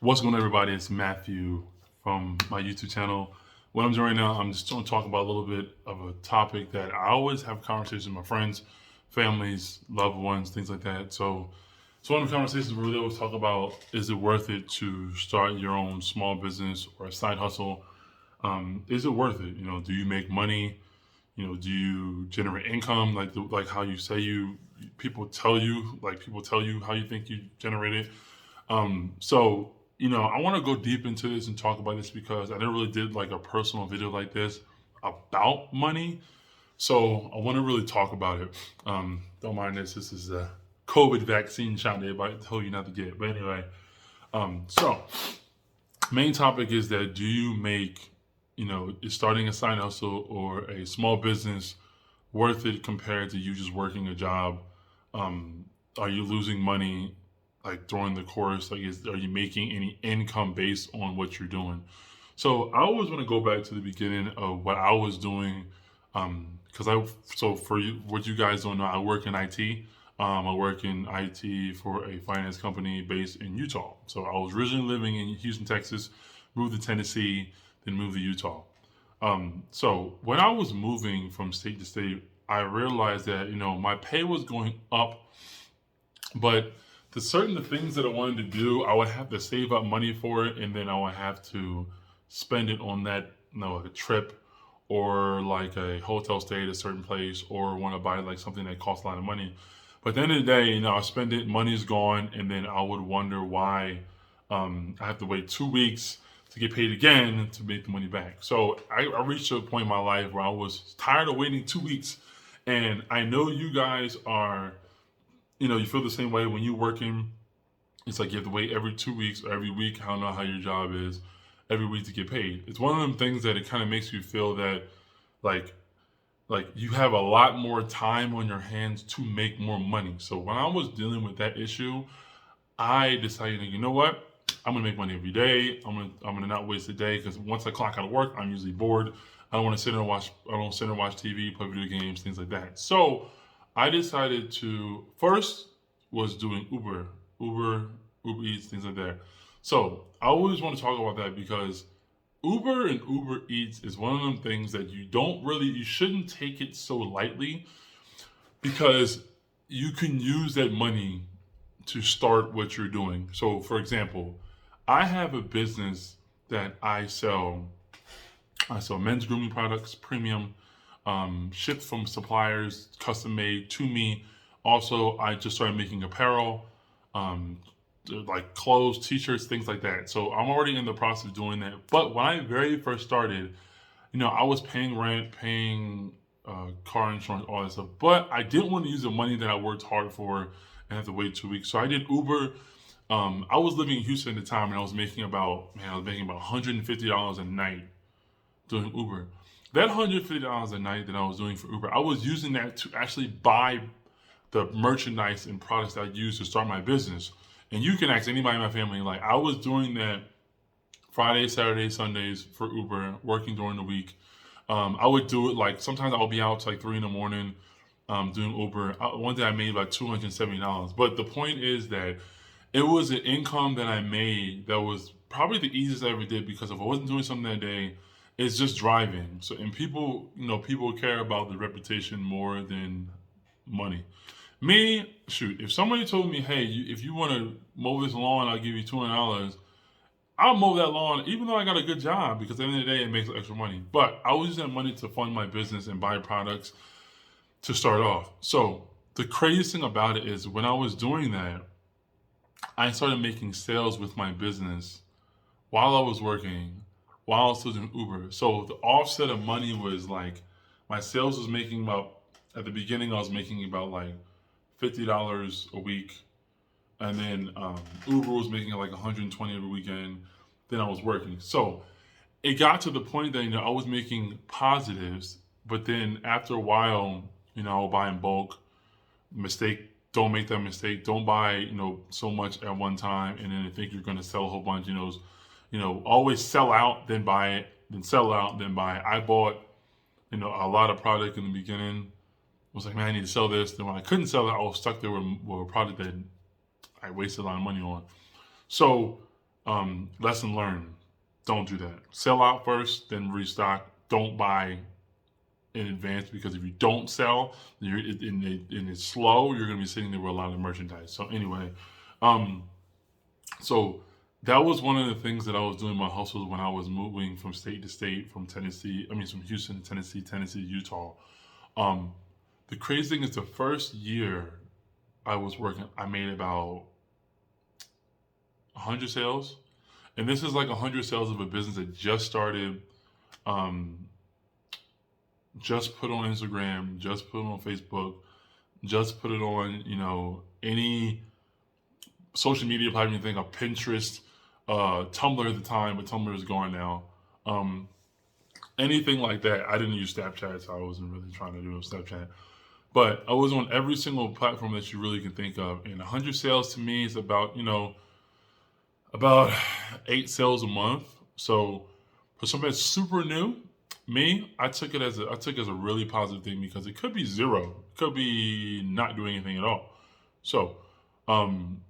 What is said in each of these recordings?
What's going on, everybody? It's Matthew from my YouTube channel. What I'm doing right now, I'm just going to talk about a little bit of a topic that I always have conversations with my friends, families, loved ones, things like that. So one of the conversations we really always talk about, is it worth it to start your own small business or a side hustle? Is it worth it? Do you make money? Do you generate income like how you say people tell you how you think you generate it? I want to go deep into this and talk about this because I never really did like a personal video like this about money. So I want to really talk about it. Don't mind this. This is a COVID vaccine shot that everybody told you not to get. But anyway, so main topic is that do you make, is starting a side hustle or a small business worth it compared to you just working a job? Are you losing money like during the course? Are you making any income based on what you're doing? So I always want to go back to the beginning of what I was doing. For you, what you guys don't know, I work in IT. I work in IT for a finance company based in Utah. So I was originally living in Houston, Texas, moved to Tennessee, then moved to Utah. So when I was moving from state to state, I realized that, my pay was going up, but the things that I wanted to do, I would have to save up money for it, and then I would have to spend it on that, like a trip or like a hotel stay at a certain place, or want to buy like something that costs a lot of money. But at the end of the day, I spend it, money's gone, and then I would wonder why I have to wait 2 weeks to get paid again to make the money back. So I reached a point in my life where I was tired of waiting 2 weeks, and I know you guys are. You feel the same way when you're working. It's like you have to wait every 2 weeks or every week. I don't know how your job is, every week to get paid. It's one of them things that it kind of makes you feel that like you have a lot more time on your hands to make more money. So when I was dealing with that issue, I decided, you know what? I'm gonna make money every day. I'm gonna not waste a day, because once I clock out of work, I'm usually bored. I don't want to sit and watch. I don't sit and watch TV, play video games, things like that. So I decided to first was doing Uber Eats, things like that. So I always want to talk about that because Uber and Uber Eats is one of them things that you shouldn't take it so lightly, because you can use that money to start what you're doing. So for example, I have a business that I sell men's grooming products, premium, shipped from suppliers, custom made to me. Also, I just started making apparel, um, like clothes, t-shirts, things like that. So I'm already in the process of doing that. But when I very first started, I was paying rent, paying car insurance, all that stuff. But I didn't want to use the money that I worked hard for and have to wait 2 weeks. So I did Uber. I was living in Houston at the time, and I was making about $150 a night doing Uber. That $150 a night that I was doing for Uber, I was using that to actually buy the merchandise and products that I used to start my business. And you can ask anybody in my family, like I was doing that Friday, Saturday, Sundays for Uber, working during the week. I would do it like sometimes I would be out to like 3 in the morning doing Uber. One day I made like $270. But the point is that it was an income that I made that was probably the easiest I ever did, because if I wasn't doing something that day, it's just driving. So, and people care about the reputation more than money. Me, shoot, if somebody told me, hey, if you want to mow this lawn, I'll give you $200, I'll mow that lawn, even though I got a good job, because at the end of the day, it makes extra money. But I was using that money to fund my business and buy products to start off. So the craziest thing about it is when I was doing that, I started making sales with my business while I was working, while I was still doing Uber. So the offset of money was like, my sales was making about, at the beginning, I was making about like $50 a week. And then Uber was making like 120 every weekend. Then I was working. So it got to the point that, I was making positives, but then after a while, I'll buy in bulk. Don't make that mistake. Don't buy, so much at one time and then think you're going to sell a whole bunch. Always sell out, then buy it, then sell out, then buy it. I bought, a lot of product in the beginning. I was like, man, I need to sell this. Then when I couldn't sell it, I was stuck there with a product that I wasted a lot of money on. So Lesson learned. Don't do that. Sell out first, then restock. Don't buy in advance, because if you don't sell, and it's slow, you're going to be sitting there with a lot of merchandise. So anyway, um, so that was one of the things that I was doing my hustles when I was moving from state to state, from from Houston to Tennessee, Tennessee to Utah. Um, the crazy thing is, the first year I was working, I made about 100 sales, and this is like 100 sales of a business that just started. Um, just put on Instagram, just put it on Facebook, just put it on, any social media platform you think of, Pinterest, Tumblr at the time, but Tumblr is gone now. Um, Anything like that. I didn't use Snapchat, so I wasn't really trying to do Snapchat. But I was on every single platform that you really can think of. And 100 sales to me is about 8 sales a month. So for somebody that's super new, I took it as a really positive thing, because it could be zero, it could be not doing anything at all. So, um,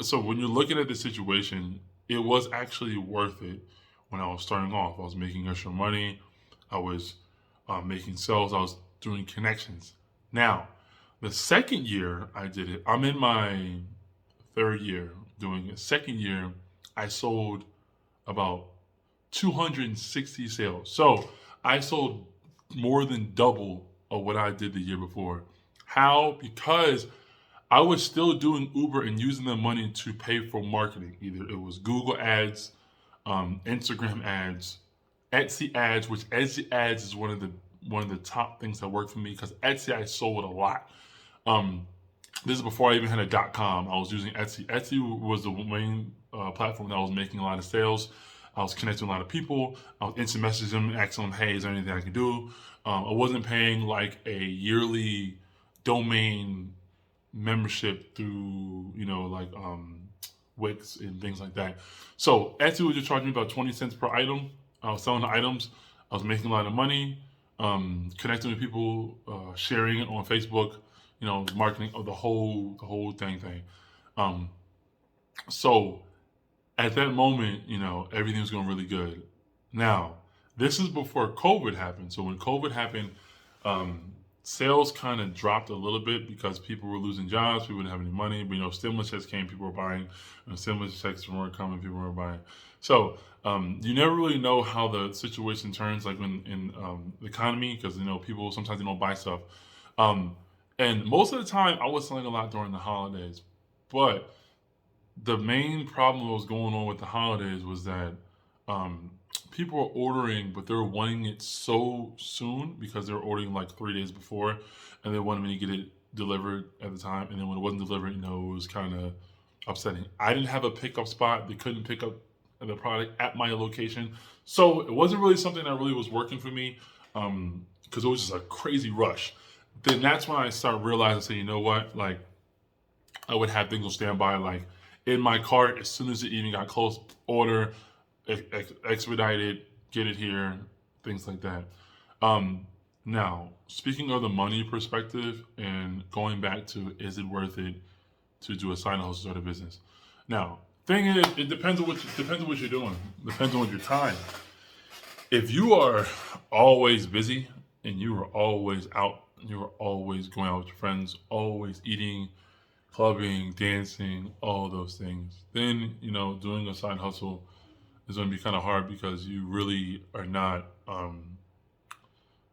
so when you're looking at the situation, it was actually worth it. When I was starting off, I was making extra money. I was making sales. I was doing connections. Now, the second year I did it, I'm in my third year doing it. Second year, I sold about 260 sales. So I sold more than double of what I did the year before. How? Because I was still doing Uber and using the money to pay for marketing. Either it was Google ads, Instagram ads, Etsy ads, which Etsy ads is one of the top things that worked for me, because Etsy I sold a lot. This is before I even had a .com. I was using Etsy. Etsy was the main platform that I was making a lot of sales. I was connecting with a lot of people. I was instant messaging them, asking them, "Hey, is there anything I can do?" I wasn't paying like a yearly domain membership through, Wix and things like that. So Etsy was just charging me about 20 cents per item. I was selling the items. I was making a lot of money, connecting with people, sharing it on Facebook, marketing of the whole thing. Um, so at that moment, everything was going really good. Now, this is before COVID happened. So when COVID happened, sales kind of dropped a little bit, because people were losing jobs, people didn't have any money. But stimulus checks came, people were buying. Stimulus checks weren't coming, people were buying. So you never really know how the situation turns, like in the economy, because people sometimes they don't buy stuff. And most of the time, I was selling a lot during the holidays, but the main problem that was going on with the holidays was that um, people were ordering, but they were wanting it so soon, because they were ordering like 3 days before, and they wanted me to get it delivered at the time. And then when it wasn't delivered, it was kind of upsetting. I didn't have a pickup spot; they couldn't pick up the product at my location, so it wasn't really something that really was working for me, because it was just a crazy rush. Then that's when I started realizing, say, you know what, like I would have things on standby, like in my cart, as soon as it even got close, order, expedite it, get it here, things like that. Um, Now, speaking of the money perspective and going back to, is it worth it to do a side hustle, start a business? Now, thing is, it depends on what you're doing. Depends on your time. If you are always busy and you are always out, you are always going out with your friends, always eating, clubbing, dancing, all those things, then doing a side hustle is going to be kind of hard, because you really are not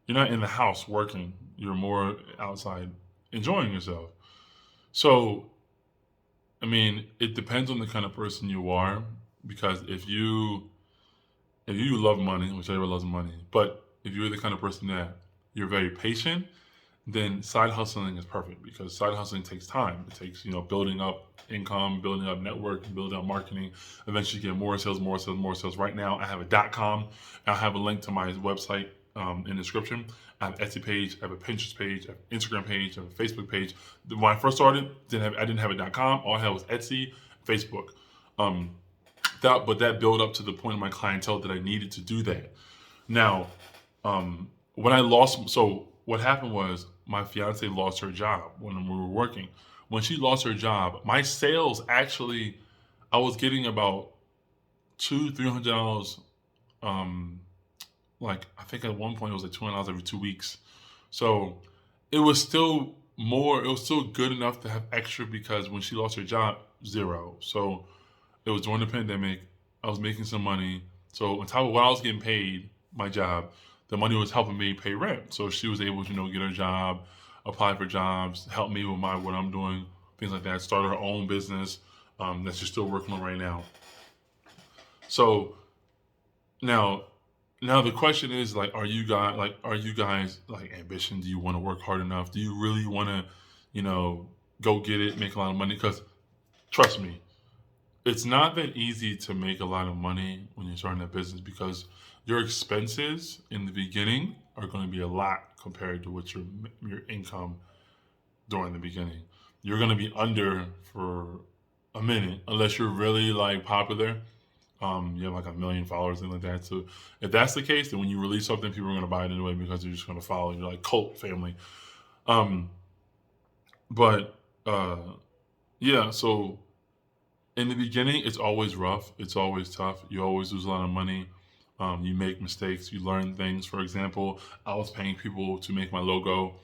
you're not in the house working. You're more outside enjoying yourself. So I mean, it depends on the kind of person you are, because if you love money, which everyone loves money, but if you're the kind of person that you're very patient, then side hustling is perfect, because side hustling takes time. It takes, building up income, building up network, building up marketing. Eventually you get more sales, more sales, more sales. Right now I have a .com. I'll have a link to my website in the description. I have an Etsy page, I have a Pinterest page, I have an Instagram page, I have a Facebook page. When I first started, I didn't have a .com. All I had was Etsy, Facebook. Um, that built up to the point of my clientele that I needed to do that. Now, when I lost, so what happened was my fiance lost her job when we were working. When she lost her job, my sales actually I was getting about $200-300. Um, like I think at one point it was like $200 every 2 weeks. So it was still more. It was still good enough to have extra because when she lost her job, zero. So it was during the pandemic. I was making some money. So on top of what I was getting paid, my job, the money was helping me pay rent. So she was able to, get her job, apply for jobs, help me with what I'm doing, things like that. Started her own business that she's still working on right now. So now, now the question is like, are you guys like ambition? Do you want to work hard enough? Do you really want to, you know, go get it, make a lot of money? Because trust me, it's not that easy to make a lot of money when you're starting a business because your expenses in the beginning are going to be a lot compared to what your income during the beginning. You're going to be under for a minute unless you're really like popular. You have like 1 million followers, things like that. So if that's the case, then when you release something, people are going to buy it anyway because they're just going to follow. You're like cult family. Um, but uh, yeah, so in the beginning, it's always rough. It's always tough. You always lose a lot of money. You make mistakes. You learn things. For example, I was paying people to make my logo.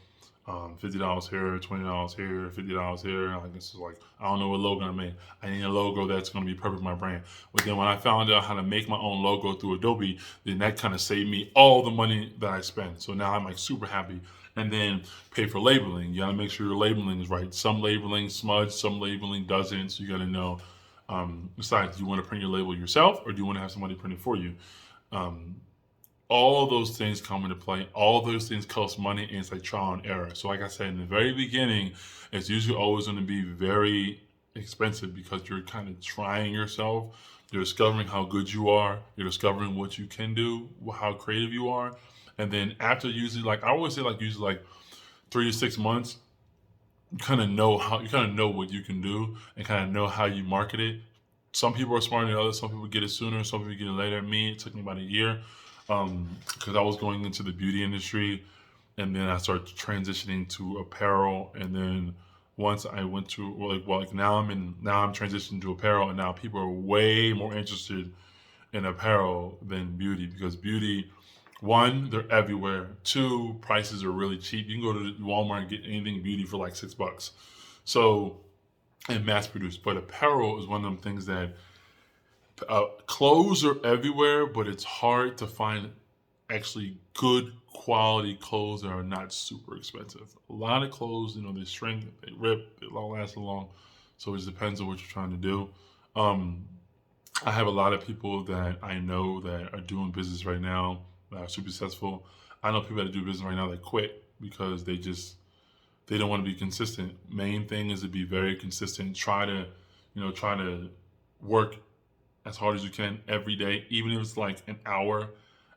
$50 here, $20 here, $50 here. Like this is like I don't know what logo I made. I need a logo that's going to be perfect for my brand. But then when I found out how to make my own logo through Adobe, then that kind of saved me all the money that I spent. So now I'm like super happy. And then pay for labeling. You got to make sure your labeling is right. Some labeling smudge, some labeling doesn't. So you got to know. Besides, do you want to print your label yourself or do you want to have somebody print it for you? Um, all those things come into play. All those things cost money, and it's like trial and error. So, like I said in the very beginning, it's usually always going to be very expensive because you're kind of trying yourself. You're discovering how good you are. You're discovering what you can do, how creative you are, and then after usually, like I always say, like usually like 3 to 6 months, you kind of know what you can do and kind of know how you market it. Some people are smarter than others. Some people get it sooner. Some people get it later. Me, it took me about a year because I was going into the beauty industry, and then I started transitioning to apparel, and then once I went to like now I'm transitioning to apparel, and now people are way more interested in apparel than beauty because beauty, one, they're everywhere. Two, prices are really cheap. You can go to Walmart and get anything beauty for like $6. So and mass produced, but apparel is one of them things that clothes are everywhere, but it's hard to find actually good quality clothes that are not super expensive. A lot of clothes, they shrink, they rip, they don't last so long. So it just depends on what you're trying to do. Um, I have a lot of people that I know that are doing business right now that are super successful. I know people that do business right now that quit because they don't want to be consistent. Main thing is to be very consistent. Try to work as hard as you can every day, even if it's like an hour.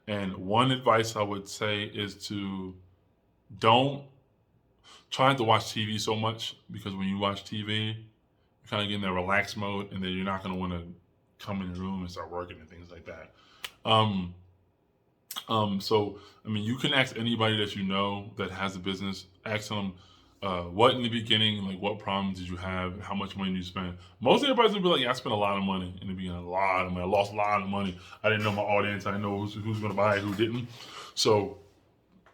And one advice I would say is to don't try not to watch TV so much because when you watch TV, you kind of get in that relaxed mode, and then you're not going to want to come in the room and start working and things like that. Um, so I mean, you can ask anybody that you know that has a business. Ask them what in the beginning, like what problems did you have? How much money did you spend? Most everybody's gonna be like, yeah, I spent a lot of money in the beginning, a lot of money. I lost a lot of money. I didn't know my audience. I didn't know who's gonna buy it, who didn't. So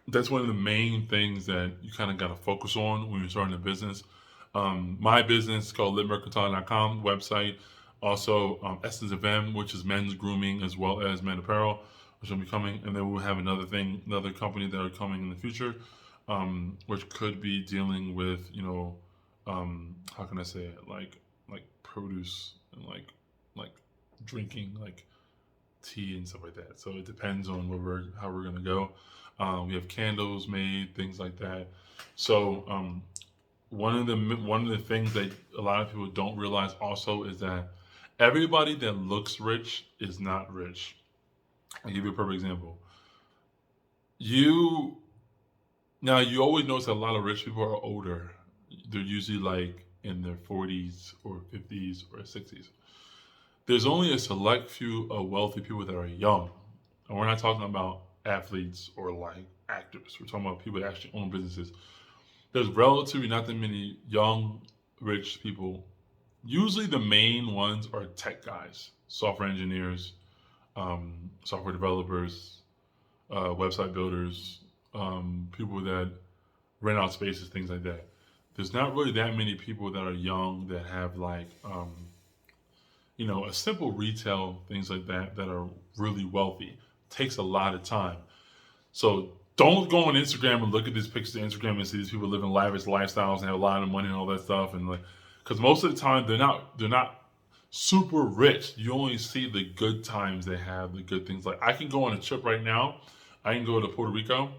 that's one of the main things that you kind of got to focus on when you're starting a business. My business is called LitMercantile.com website. Also, Essence of M, which is men's grooming as well as men apparel, which will be coming. And then we'll have another company that are coming in the future, which could be dealing with, how can I say it, like produce and like drinking, like tea and stuff like that. So it depends on how we're gonna go. We have candles made, things like that. So one of the things that a lot of people don't realize also is that everybody that looks rich is not rich. I'll give you a perfect example. You you always notice that a lot of rich people are older. They're usually like in their 40s or 50s or 60s. There's only a select few of wealthy people that are young. And we're not talking about athletes or like actors. We're talking about people that actually own businesses. There's relatively not that many young, rich people usually the main ones are tech guys, software engineers, software developers, website builders, people that rent out spaces, things like that. There's not really that many people that are young that have like, a simple retail, things like that, that are really wealthy. Takes a lot of time. So don't go on Instagram and look at these pictures of Instagram and see these people living lavish lifestyles and have a lot of money and all that stuff. And like, because most of the time they're not super rich. You only see the good times they have, the good things. Like I can go on a trip right now. I can go to Puerto Rico,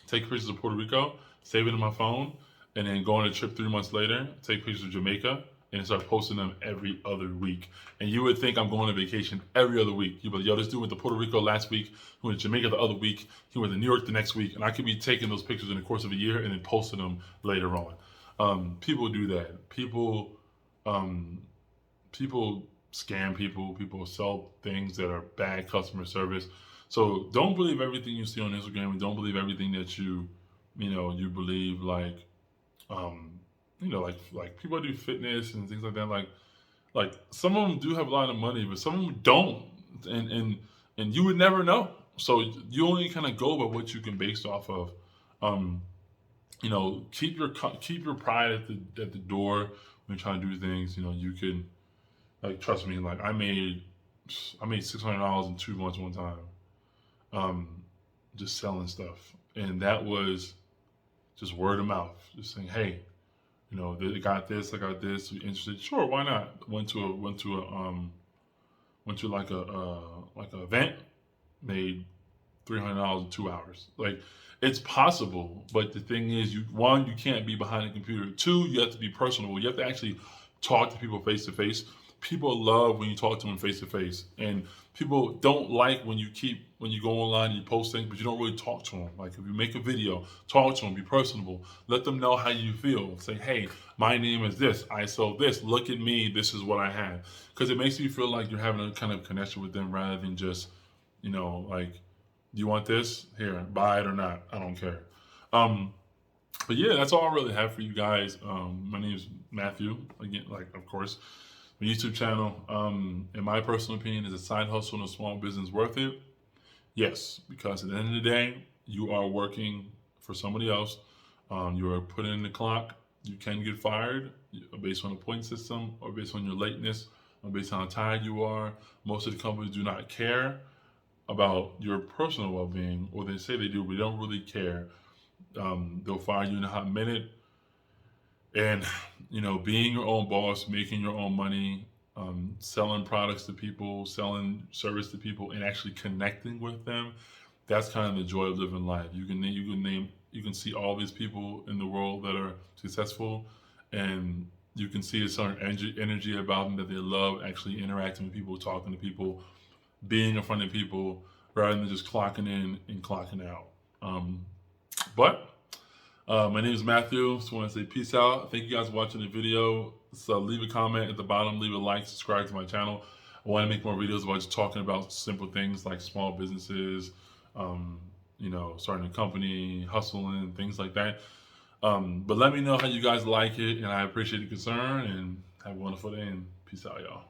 take pictures of Puerto Rico, save it in my phone, and then go on a trip 3 months later, take pictures of Jamaica, and start posting them every other week. And you would think I'm going on vacation every other week. You'd be like, yo, this dude went to Puerto Rico last week, he went to Jamaica the other week, he went to New York the next week, and I could be taking those pictures in the course of a year and then posting them later on. People do that. People scam people. People sell things that are bad customer service. So don't believe everything you see on Instagram, and don't believe everything that you believe. Like people do fitness and things like that. Like some of them do have a lot of money, but some of them don't, and you would never know. So you only kind of go by what you can base off of. Keep your pride at the door when you're trying to do things. You can, like, trust me. Like I made $600 in 2 months one time, just selling stuff, and that was just word of mouth, just saying, hey, they got this, I got this. You interested? Sure, why not? Went to like a event, made $300 in 2 hours. Like it's possible, but the thing is, you can't be behind a computer. Two, you have to be personable. You have to actually talk to people face to face. People love when you talk to them face to face, and people don't like when you go online and you post things, but you don't really talk to them. Like if you make a video, talk to them, be personable, let them know how you feel. Say, hey, my name is this, I sell this, look at me, this is what I have, because it makes you feel like you're having a kind of connection with them rather than just, like, you want this? Here, buy it or not. I don't care. But yeah, that's all I really have for you guys. My name is Matthew. Again, like, of course, my YouTube channel, in my personal opinion, is a side hustle and a small business worth it? Yes, because at the end of the day, you are working for somebody else. You are putting in the clock. You can get fired based on the point system, or based on your lateness, or based on how tired you are. Most of the companies do not care about your personal well-being, or they say they do, but they don't really care. They'll fire you in a hot minute. And being your own boss, making your own money, selling products to people, selling service to people, and actually connecting with them, that's kind of the joy of living life. You can see all these people in the world that are successful, and you can see a certain energy about them, that they love actually interacting with people, talking to people, being in front of people, rather than just clocking in and clocking out. My name is Matthew. Just want to say peace out. Thank you guys for watching the video. So leave a comment at the bottom, leave a like, subscribe to my channel. I want to make more videos about just talking about simple things like small businesses, starting a company, hustling, things like that. But let me know how you guys like it, and I appreciate the concern, and have a wonderful day, and peace out, y'all.